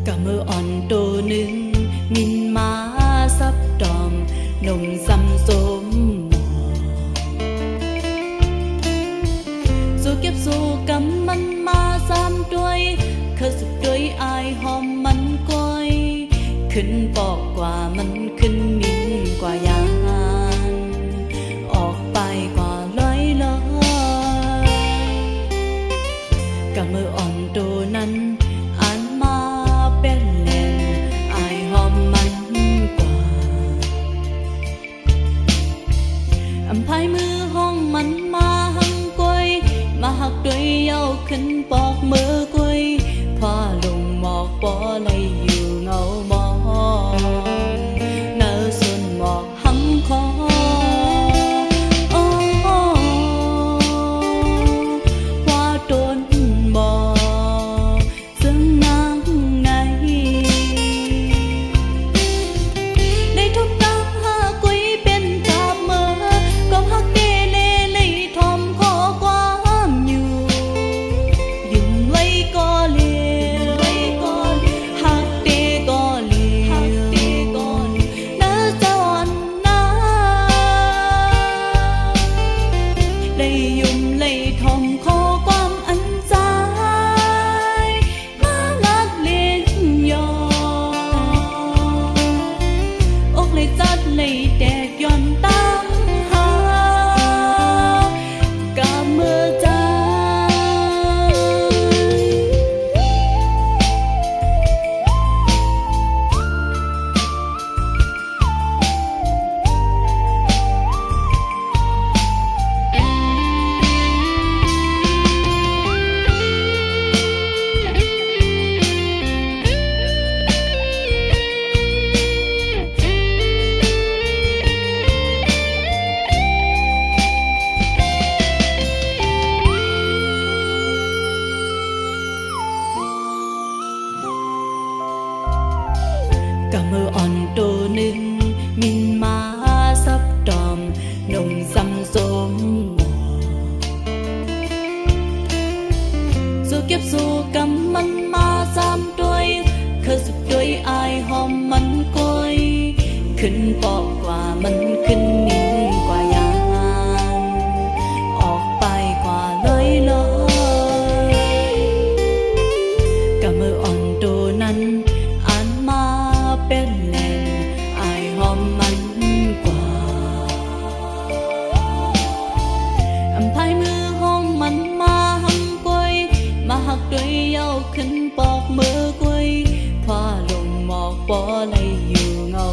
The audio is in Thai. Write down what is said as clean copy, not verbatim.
กะมืออ่อนตัวหนึ่งมินมาซับดอมนมซ้ำสมสู้เก็บสู้กำมันมาซ้ำด้วยเคยสุดด้วยอายหอมมันก้อยขึ้นปอกกว่ามันขึ้นมินกว่ายานออกไปกว่าร้อยกะมืออ่อนตัวนั้นอ่านมาเป็นเล่นอายหอมมันกว่าอำไพมือห้องมันมาหังกวยมาหักด้วยเย้าขึ้นปอกมือกวยพอลงหมอกปอเลยอยู่เงามองเนื้อส่วนหมอกหำคอว่าโดนบอกซึ่งนางในได้ทุกตาหากุยเป็นกาบเมื่อก็หักเกเลเลยทอมขอความอยู่ยุ่งไว้ก็เลี้ยวหักเตก็เลี้ยวน่าจอนนะเลยยุ่งเลยทอมขอความอันใจมาลักเล่นยออกเลยจัดเลยแดกย้อนตั้งหากะเมื่อใจกะมืออ่อนตัวหนึ่งมินมาซับดอมนมซ้ำสมสู้เก็บสู้กำมันมาซ้ำด้วยเคยสุดด้วยอายหอมมันก้อยขึ้นปอกกว่ามันขึ้นมินกว่ายานออกไปกว่ากะมืออ่อนตัวนั้นอ่านมาเป็นแหล่งอายหอมมันกว่าอำไพมือห้องมันมาหังกวยมาหักด้วยเย้าขึ้นปอกมือกวยพอลงหมอกปอเลยอยู่เงา